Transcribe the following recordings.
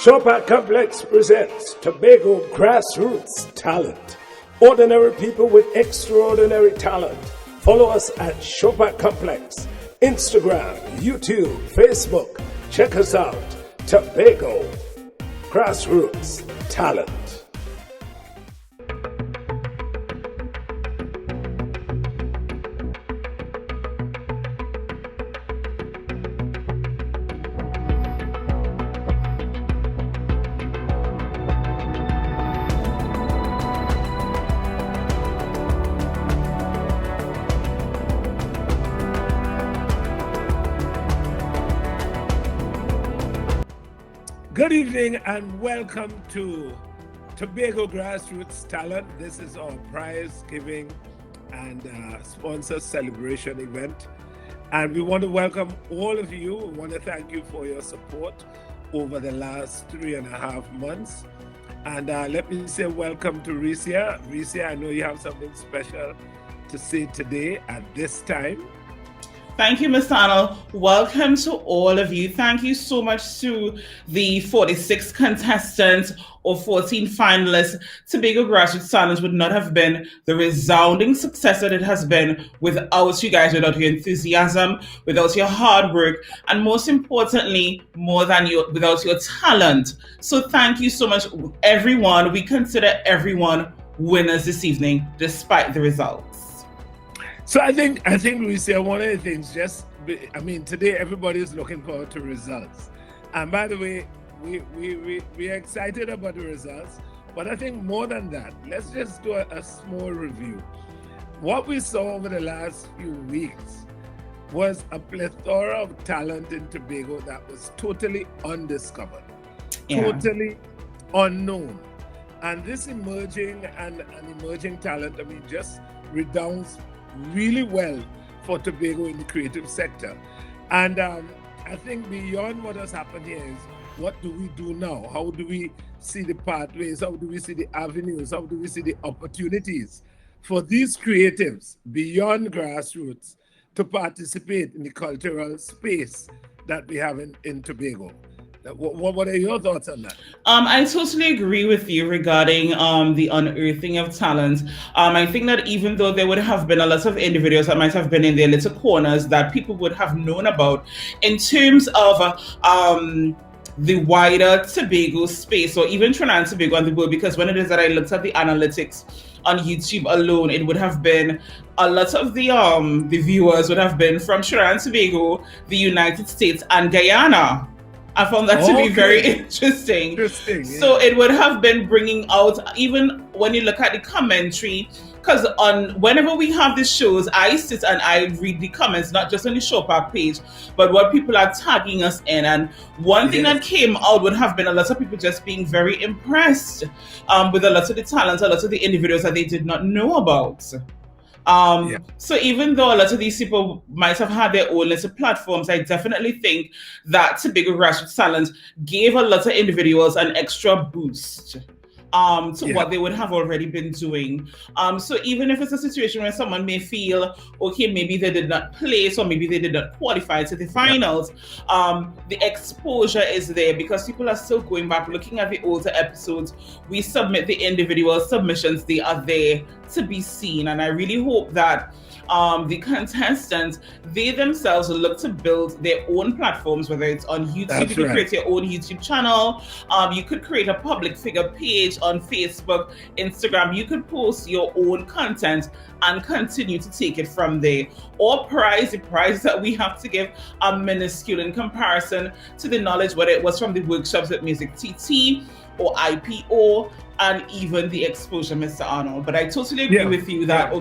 Shopper Complex presents Tobago Grassroots Talent. Ordinary people with extraordinary talent. Follow us at Shopper Complex. Instagram, YouTube, Facebook. Check us out. Tobago Grassroots Talent. Good evening and welcome to Tobago Grassroots Talent. This is our prize giving and sponsor celebration event. And we want to welcome all of you. We want to thank you for your support over the last 3.5 months. And let me say welcome to Ricia. Ricia, I know you have something special to say today at this time. Thank you, Mr. Arnold. Welcome to all of you. Thank you so much to the 46 contestants or 14 finalists. Tobago Grassroots Talent would not have been the resounding success that it has been without you guys, without your enthusiasm, without your hard work, and most importantly, without your talent. So thank you so much, everyone. We consider everyone winners this evening, despite the results. So I think we say one of the things, today everybody is looking forward to results. And by the way, we're excited about the results, but I think more than that, let's just do a small review. What we saw over the last few weeks was a plethora of talent in Tobago that was totally undiscovered, totally unknown. And this emerging talent, just redounds really well for Tobago in the creative sector. And I think beyond what has happened here is, what do we do now? How do we see the pathways? How do we see the avenues? How do we see the opportunities for these creatives beyond grassroots to participate in the cultural space that we have in Tobago? What are your thoughts on that? I totally agree with you regarding the unearthing of talent. I think that even though there would have been a lot of individuals that might have been in their little corners that people would have known about, in terms of the wider Tobago space, or even Trinidad and Tobago and the world, because when it is that I looked at the analytics on YouTube alone, it would have been a lot of the viewers would have been from Trinidad and Tobago, the United States, and Guyana. I found that to be very interesting. Yeah. So it would have been bringing out, even when you look at the commentary, because whenever we have these shows, I sit and I read the comments, not just on the Showpack page, but what people are tagging us in. And one thing that came out would have been a lot of people just being very impressed with a lot of the talents, a lot of the individuals that they did not know about. So even though a lot of these people might have had their own little platforms, I definitely think that Tobago Grassroots Talent gave a lot of individuals an extra boost to what they would have already been doing. So even if it's a situation where someone may feel, okay, maybe they did not place or maybe they did not qualify to the finals, the exposure is there because people are still going back, looking at the older episodes. We submit the individual submissions, they are there to be seen. And I really hope that the contestants, they themselves will look to build their own platforms, whether it's on YouTube. You could create your own YouTube channel. You could create a public figure page on Facebook, Instagram. You could post your own content and continue to take it from there. Or the prize that we have to give are minuscule in comparison to the knowledge, whether it was from the workshops at Music TT or IPO, and even the exposure, Mr. Arnold. But I totally agree with you that,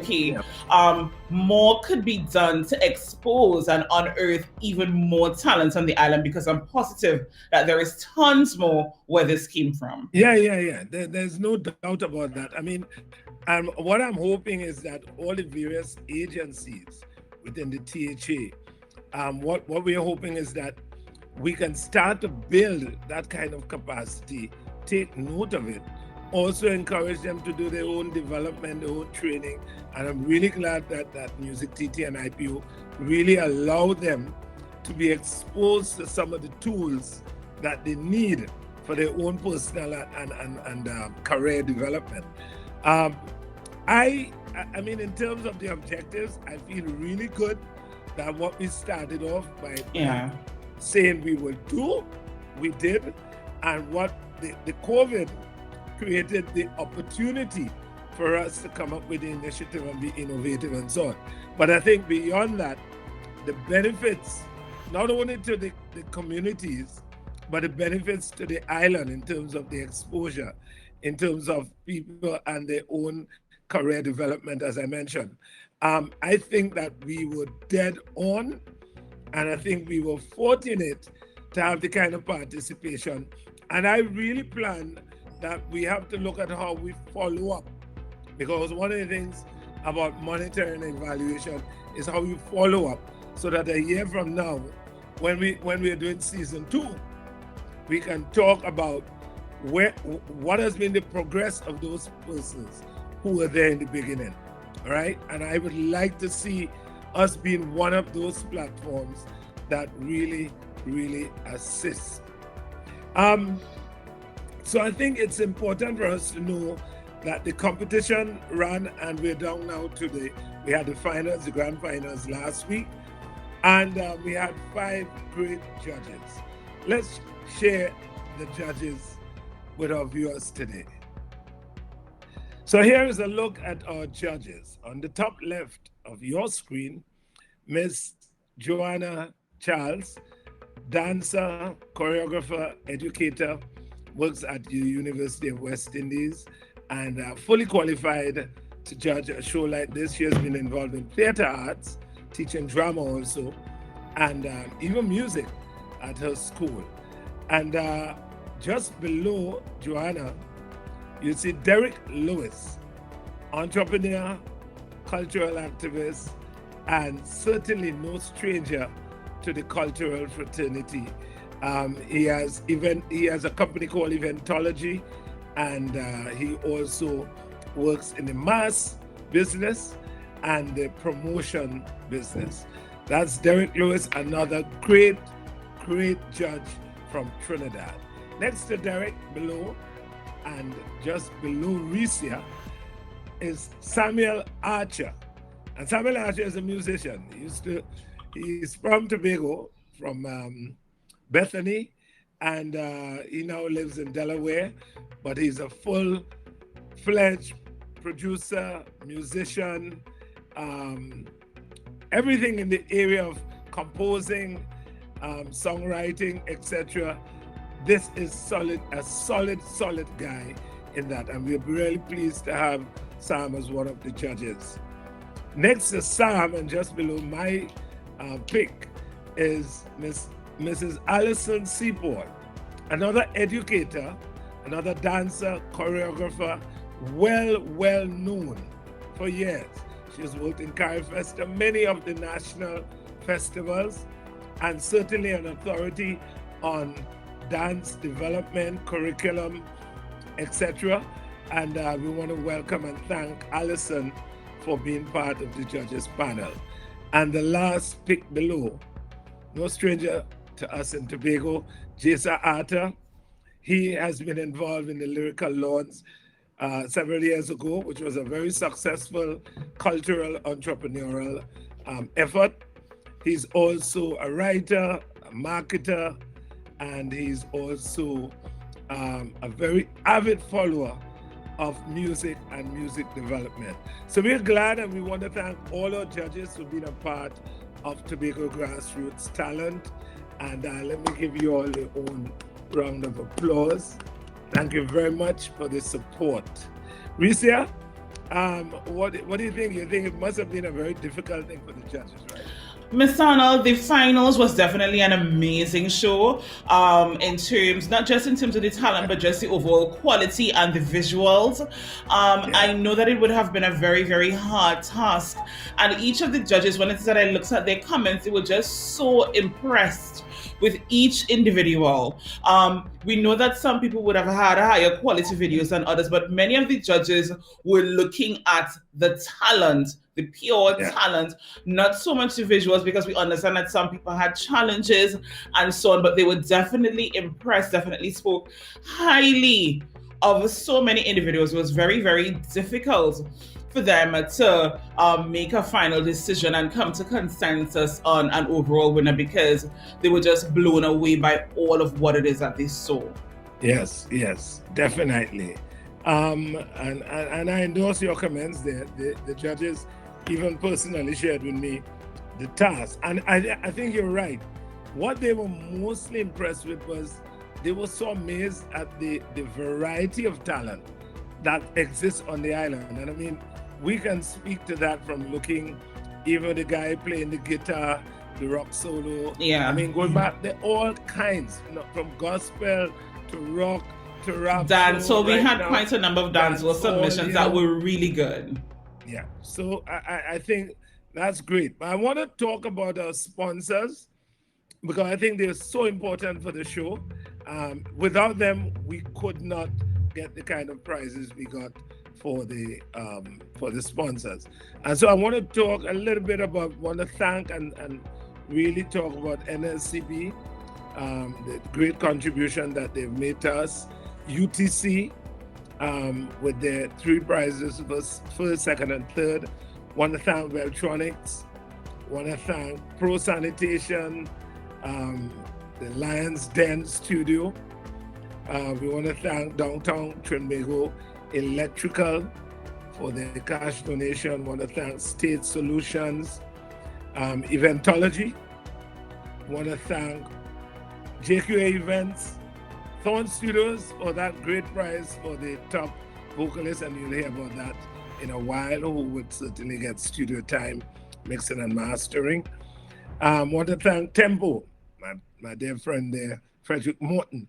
more could be done to expose and unearth even more talent on the island, because I'm positive that there is tons more where this came from. There's no doubt about that. What I'm hoping is that all the various agencies within the THA, what we're hoping is that we can start to build that kind of capacity, take note of it, also encourage them to do their own development, their own training. And I'm really glad that Music TT and IPO really allow them to be exposed to some of the tools that they need for their own personal and career development. Um, I mean, in terms of the objectives, I feel really good that what we started off by saying we will do, we did, and what the COVID created the opportunity for us to come up with the initiative and be innovative and so on. But I think beyond that, the benefits, not only to the communities, but the benefits to the island in terms of the exposure, in terms of people and their own career development, as I mentioned. I think that we were dead on, and I think we were fortunate to have the kind of participation. And I really plan that we have to look at how we follow up, because one of the things about monitoring and evaluation is how you follow up, so that a year from now, when we're doing season 2, we can talk about what has been the progress of those persons who were there in the beginning, all right? And I would like to see us being one of those platforms that really, really assist. So I think it's important for us to know that the competition ran, and we're down now to we had the finals, the grand finals last week, and we had 5 great judges. Let's share the judges with our viewers today. So here is a look at our judges. On the top left of your screen, Miss Joanna Charles, dancer, choreographer, educator, works at the University of West Indies, and fully qualified to judge a show like this. She has been involved in theater arts, teaching drama also, and even music at her school. And just below Joanna, you see Derek Lewis, entrepreneur, cultural activist, and certainly no stranger to the cultural fraternity. He has a company called Eventology, and he also works in the mass business and the promotion business. That's Derek Lewis, another great judge from Trinidad. Next to Derek, below, and just below Ricia, is Samuel Archer. And Samuel Archer is a musician. He's from Tobago, from Bethany, and he now lives in Delaware, but he's a full-fledged producer, musician, everything in the area of composing, songwriting, etc. This is a solid guy in that, and we're really pleased to have Sam as one of the judges. Next to Sam, and just below my pick, is Mrs. Alison Seaport, another educator, another dancer, choreographer, well known for years. She's worked in Carifest and many of the national festivals, and certainly an authority on dance development, curriculum, etc. And we want to welcome and thank Alison for being part of the judges panel. And the last pick below, no stranger to us in Tobago, Jasa Arter. He has been involved in the Lyrical Lawns several years ago, which was a very successful cultural entrepreneurial effort. He's also a writer, a marketer, and he's also a very avid follower of music and music development. So we're glad, and we want to thank all our judges for being a part of Tobago Grassroots Talent. And let me give you all your own round of applause. Thank you very much for the support. Ricia, what do you think? You think it must have been a very difficult thing for the judges, right? Miss Arnold, the finals was definitely an amazing show, not just in terms of the talent, but just the overall quality and the visuals. I know that it would have been a very, very hard task. And each of the judges, when it is that I looked at their comments, they were just so impressed with each individual. We know that some people would have had higher quality videos than others, but many of the judges were looking at the talent the pure Yeah. talent, not so much the visuals, because we understand that some people had challenges and so on, but they were definitely impressed, definitely spoke highly of so many individuals. It was very, very difficult for them to make a final decision and come to consensus on an overall winner, because they were just blown away by all of what it is that they saw. Yes, yes, definitely. And I endorse your comments there. The judges even personally shared with me the task. And I think you're right. What they were mostly impressed with was they were so amazed at the variety of talent that exists on the island. And I mean, we can speak to that from looking, even the guy playing the guitar, the rock solo. Yeah. I mean, going back, they're all kinds, from gospel to rock to rap. Dance. So we had quite a number of dancehall submissions that were really good. Yeah. So I think that's great. But I want to talk about our sponsors, because I think they're so important for the show. Without them, we could not get the kind of prizes we got for the sponsors. And so I want to talk a little bit about, want to thank and really talk about NSCB, the great contribution that they've made to us. UTC, with their 3 prizes, first, second, and third. Want to thank Veltronics. Want to thank Pro Sanitation, the Lions Den Studio. We want to thank Downtown Trinbago Electrical for their cash donation. Want to thank State Solutions, Eventology. Want to thank JQA Events, Thorn Studios for that great prize for the top vocalist, and you'll hear about that in a while, who would certainly get studio time, mixing and mastering. Want to thank Tempo, my dear friend there, Frederick Morton.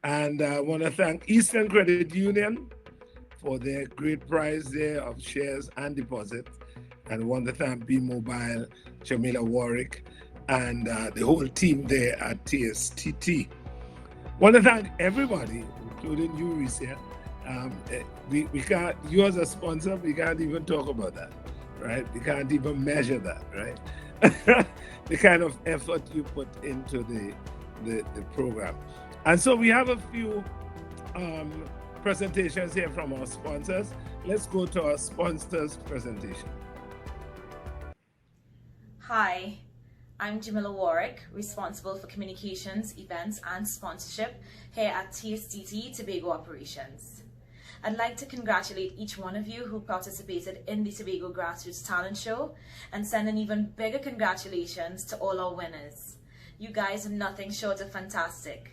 And I want to thank Eastern Credit Union for their great prize there of shares and deposits. And I want to thank B-Mobile, Jamila Warwick, and the whole team there at TSTT. Want to thank everybody, including you, Risia. We can't, you as a sponsor, we can't even talk about that, right? We can't even measure that, right? The kind of effort you put into the program. And so we have a few presentations here from our sponsors. Let's go to our sponsors presentation. Hi, I'm Jamila Warwick, responsible for communications, events, and sponsorship here at TSTT Tobago Operations. I'd like to congratulate each one of you who participated in the Tobago Grassroots Talent Show, and send an even bigger congratulations to all our winners. You guys are nothing short of fantastic.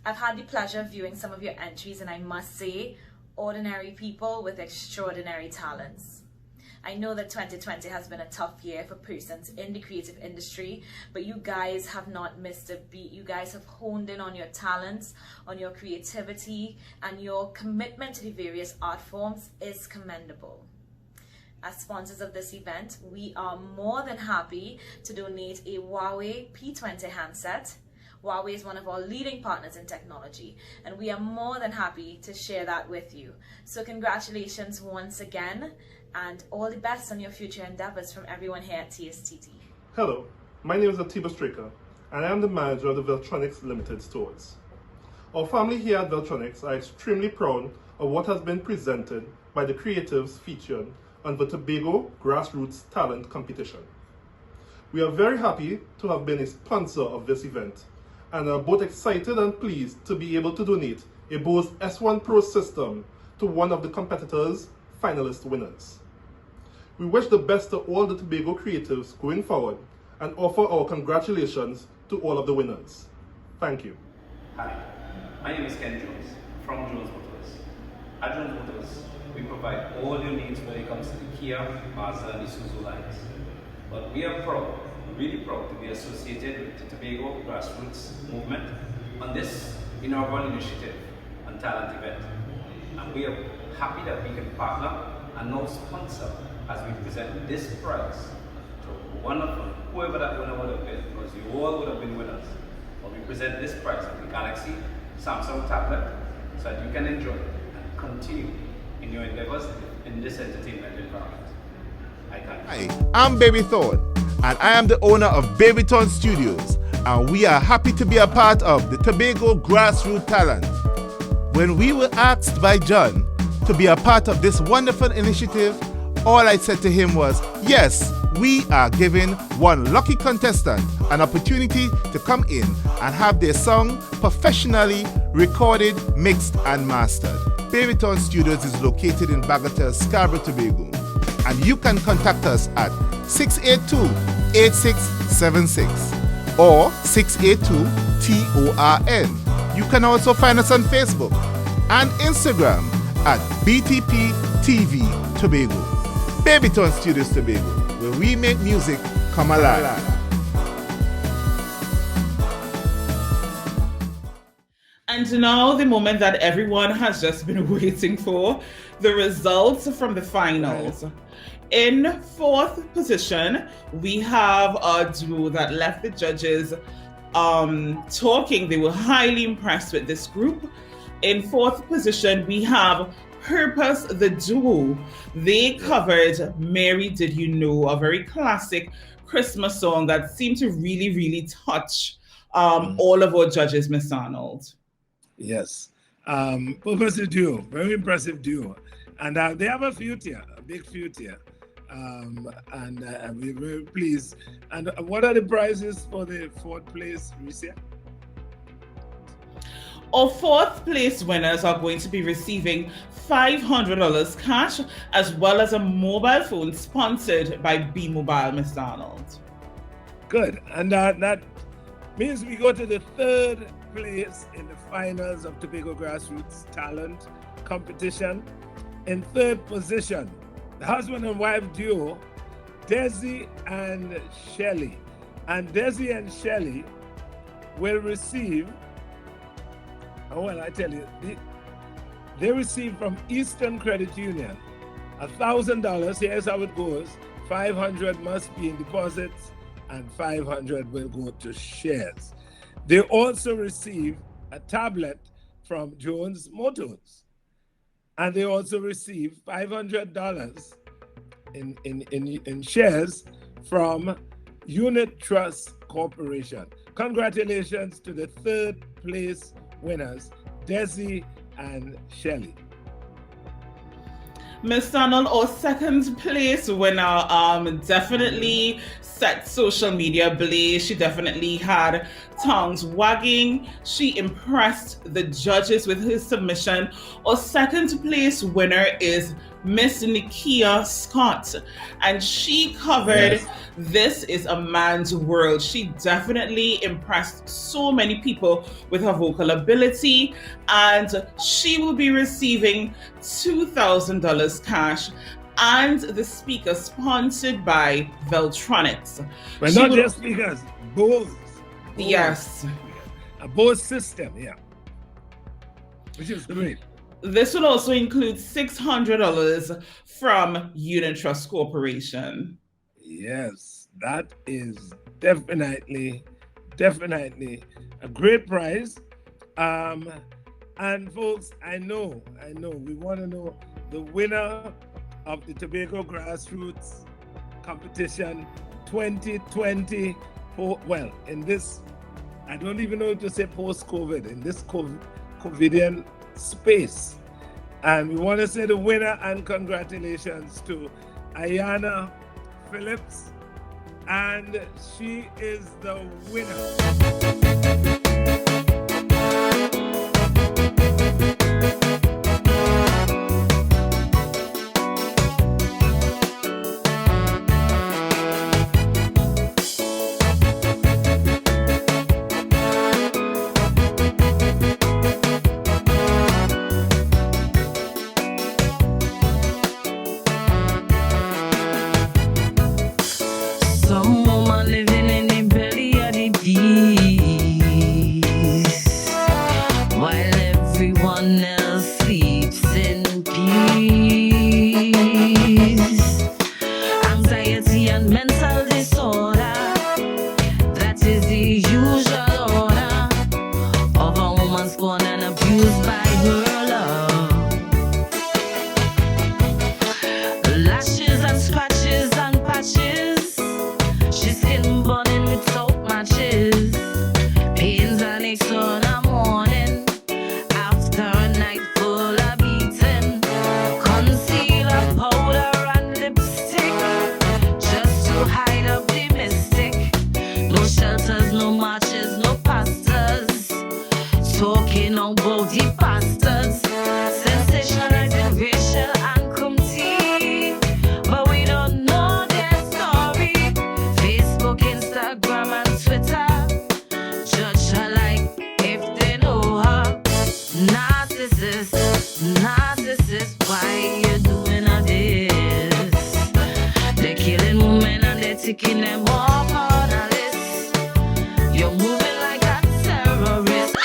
I've had the pleasure of viewing some of your entries, and I must say, ordinary people with extraordinary talents. I know that 2020 has been a tough year for persons in the creative industry, but you guys have not missed a beat. You guys have honed in on your talents, on your creativity, and your commitment to the various art forms is commendable. As sponsors of this event, we are more than happy to donate a Huawei P20 handset. Huawei is one of our leading partners in technology, and we are more than happy to share that with you. So congratulations once again, and all the best on your future endeavors from everyone here at TSTT. Hello, my name is Atiba Straker, and I am the manager of the Veltronics Limited stores. Our family here at Veltronics are extremely proud of what has been presented by the creatives featured on the Tobago Grassroots Talent competition. We are very happy to have been a sponsor of this event, and are both excited and pleased to be able to donate a Bose S1 Pro system to one of the competitors' finalist winners. We wish the best to all the Tobago creatives going forward, and offer our congratulations to all of the winners. Thank you. Hi, my name is Ken Jones from Jones Motors. At Jones Motors, we provide all your needs when it comes to the Kia, Mazda, and Isuzu lines. But we are proud, really proud to be associated with the Tobago Grassroots movement on this inaugural initiative and talent event. And we are happy that we can partner and now sponsor as we present this prize to one of them, whoever that winner would have been, because you all would have been winners. But we present this prize of the Galaxy Samsung tablet so that you can enjoy and continue in your endeavors in this entertainment environment. I can't. Hi, I'm Baby Thorn, and I am the owner of Babyton Studios, and we are happy to be a part of the Tobago Grassroots Talent. When we were asked by John to be a part of this wonderful initiative, all I said to him was, yes, we are giving one lucky contestant an opportunity to come in and have their song professionally recorded, mixed, and mastered. Babyton Studios is located in Bagatelle, Scarborough, Tobago, and you can contact us at 682-8676 or 682-TORN. You can also find us on Facebook and Instagram at BTP TV Tobago. Babyton Studios Tobago, where we make music come alive. And now the moment that everyone has just been waiting for, the results from the finals. In fourth position, we have a duo that left the judges talking. They were highly impressed with this group. In fourth position, we have Purpose the Duo. They covered Mary Did You Know, a very classic Christmas song that seemed to really, really touch all of our judges, Miss Arnold. Yes. Purpose the Duo, very impressive duo. And they have a feud here, a big feud here. And we're very pleased. And what are the prizes for the fourth place, Ricia? Our fourth place winners are going to be receiving $500 cash, as well as a mobile phone sponsored by B-Mobile, Miss Arnold. Good. And that means we go to the third place in the finals of Tobago Grassroots Talent competition. In third position, the husband and wife duo, Desi and Shelley. And Desi and Shelley will receive, I tell you, they receive from Eastern Credit Union $1,000. Here's how it goes. $500 must be in deposits and $500 will go to shares. They also receive a tablet from Jones Motors. And they also receive $500 in shares from Unit Trust Corporation. Congratulations to the third place winners, Desi and Shelley. Miss Arnold, our second place winner, definitely set social media ablaze. She definitely had tongues wagging. She impressed the judges with her submission. Our second place winner is Miss Nikia Scott, and she covered This Is a Man's World. She definitely impressed so many people with her vocal ability, and she will be receiving $2,000 cash and the speaker sponsored by Veltronics. But not just speakers, Bose. Yes. A Bose system, yeah. Which is great. This will also include $600 from Unit Trust Corporation. Yes, that is definitely a great prize. And folks, I know, we want to know the winner of the Tobago Grassroots Competition 2020. Well, in this, I don't even know to say post-COVID, in this COVIDian space. And we want to say the winner and congratulations to Ayana Phillips, and she is the winner. Some woman living in the belly of the deep. ticking them off on a list. You're moving like a terrorist.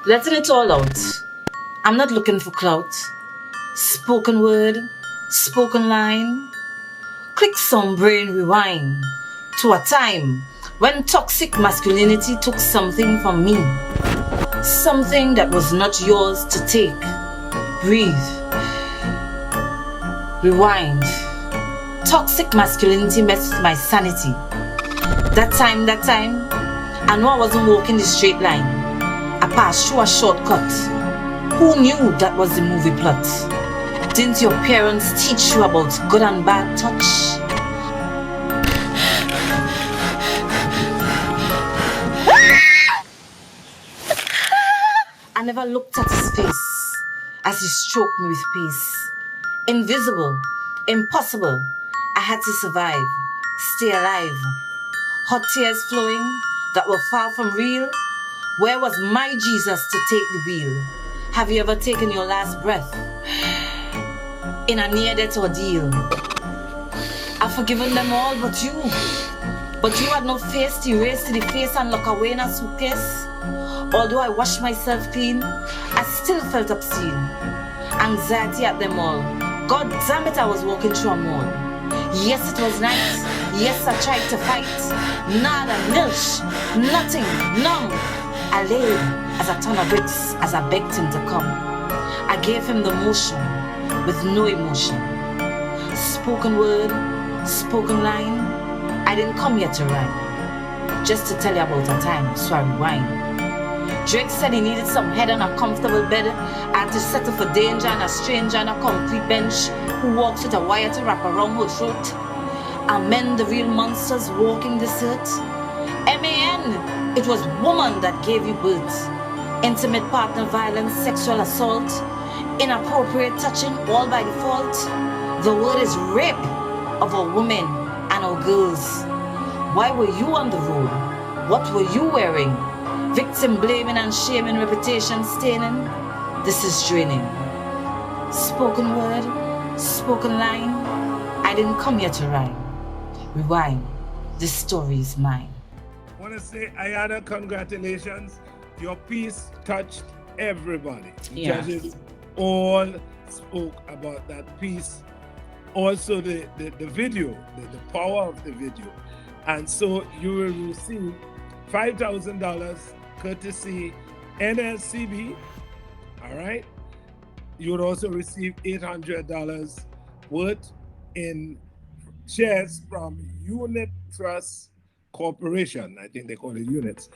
Letting it all out. I'm not looking for clout. Spoken word, spoken line. Click some brain rewind to a time when toxic masculinity took something from me. Something that was not yours to take. Breathe. Rewind. Toxic masculinity messed with my sanity. That time, I know I wasn't walking the straight line. I passed through a shortcut. Who knew that was the movie plot? Didn't your parents teach you about good and bad touch? I never looked at his face as he stroked me with peace. Invisible, impossible, I had to survive, stay alive. Hot tears flowing that were far from real. Where was my Jesus to take the wheel? Have you ever taken your last breath in a near-death ordeal? I've forgiven them all but you. But you had no face to erase to the face and lock away in a suitcase. Although I washed myself clean, I still felt obscene. Anxiety at them all. God damn it, I was walking through a mall. Yes, it was night. Yes, I tried to fight. Nada, nilch, nothing, numb. I laid as a ton of bricks as I begged him to come. I gave him the motion with no emotion. Spoken word, spoken line. I didn't come here to rhyme, just to tell you about a time, so I rewind. Drake said he needed some head on a comfortable bed. I had to settle for danger and a stranger on a concrete bench who walks with a wire to wrap around her throat. Amen, the real monsters walking this earth. M.A.N., it was woman that gave you birth. Intimate partner violence, sexual assault, inappropriate touching, all by default. The word is rape of our women and our girls. Why were you on the road? What were you wearing? Victim blaming and shaming, reputation staining. This is draining. Spoken word, spoken line. I didn't come here to rhyme. Rewind. This story is mine. I want to say, Ayana, congratulations. Your piece touched everybody. Yeah. Judges all spoke about that piece. Also, the video, the power of the video. And so you will receive $5,000 courtesy NSCB. All right. You would also receive $800 worth in shares from Unit Trust Corporation. I think they call it units.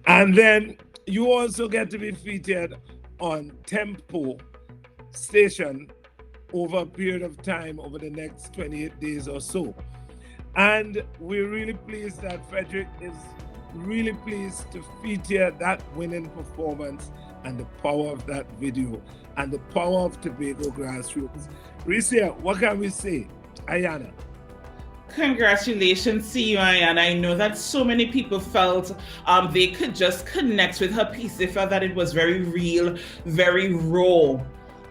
And then you also get to be featured on Tempo Station over a period of time over the next 28 days or so. And we're really pleased that Frederick is really pleased to feature that winning performance and the power of that video and the power of Tobago Grassroots. Risia, what can we say? Ayana. Congratulations to you, Ayana. I know that so many people felt they could just connect with her piece. They felt that it was very real, very raw.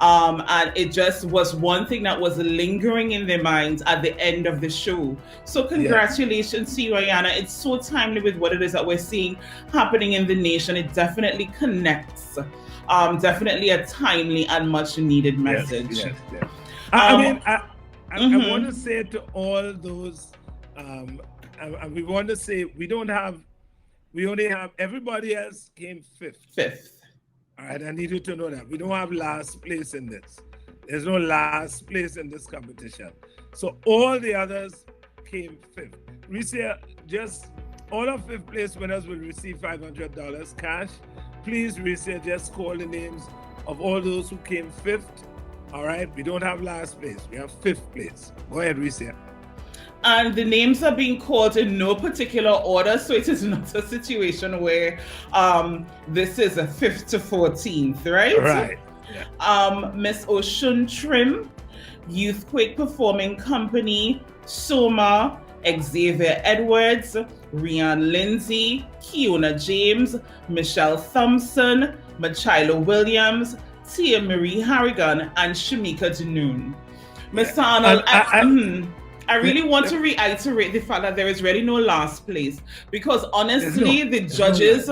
And it just was one thing that was lingering in their minds at the end of the show. So congratulations to you, Ayana. It's so timely with what it is that we're seeing happening in the nation. It definitely connects. Definitely a timely and much needed message. Yes. I want to say to all those, and we want to say we only have, everybody else came fifth. All right, I need you to know that. We don't have last place in this. There's no last place in this competition. So all the others came fifth. Just all of fifth place winners will receive $500 cash. Please, just call the names of all those who came fifth. All right, we don't have last place. We have fifth place. Go ahead, Risia. And the names are being called in no particular order, so it is not a situation where this is a 5th to 14th, right? Right. Yeah. Miss Ocean Trim, Youthquake Performing Company, Soma, Xavier Edwards, Rian Lindsay, Kiona James, Michelle Thompson, Machilo Williams, Tia Marie Harrigan, and Shamika Danoon. Mr. Arnold, And I really want to reiterate the fact that there is really no last place, because honestly, the judges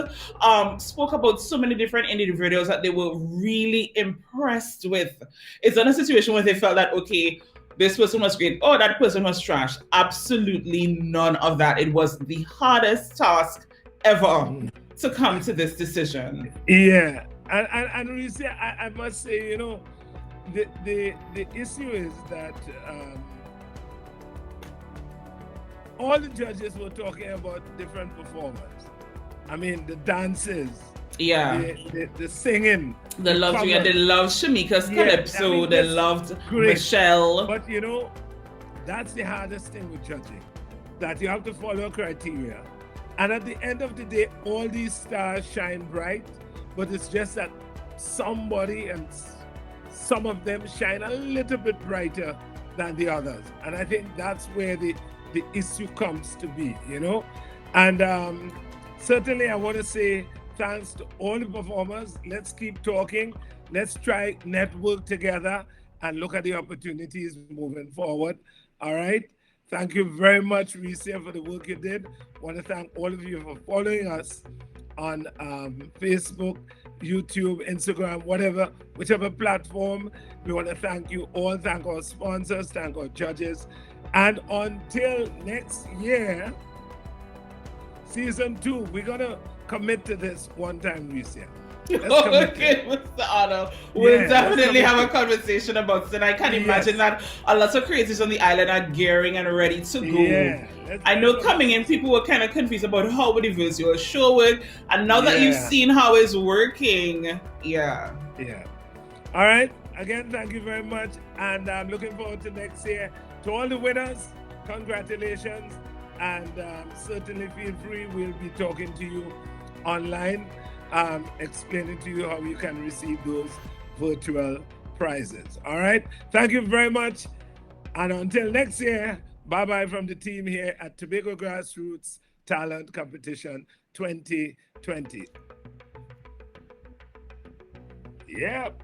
spoke about so many different individuals that they were really impressed with. It's not a situation where they felt that, okay, this person was great, oh, that person was trash. Absolutely none of that. It was the hardest task ever to come to this decision. Yeah, and we say, I must say, you know, the issue is that all the judges were talking about different performers. I mean, the dances, the singing, they loved Shamika's calypso, they loved great. Michelle. But you know, that's the hardest thing with judging, that you have to follow criteria. And at the end of the day, all these stars shine bright, but it's just that somebody and some of them shine a little bit brighter than the others. And I think that's where the issue comes to be, you know. And certainly I want to say thanks to all the performers. Let's keep talking. Let's try network together and look at the opportunities moving forward. All right. Thank you very much, Reese, for the work you did. I want to thank all of you for following us on Facebook, YouTube, Instagram, whichever platform. We want to thank you all. Thank our sponsors, thank our judges. And until next year, season 2, we're going to commit to this one time, Reese. Okay, Mr. Arnold. We'll definitely have a conversation about it. And I can imagine that a lot of creators on the island are gearing and ready to go. Yeah, I know coming in, people were kind of confused about how would the virtual show work. And now that you've seen how it's working, Yeah. All right. Again, thank you very much. And I'm looking forward to next year. To all the winners, congratulations. And certainly feel free. We'll be talking to you online, explaining to you how you can receive those virtual prizes. All right. Thank you very much. And until next year, bye-bye from the team here at Tobago Grassroots Talent Competition 2020. Yep.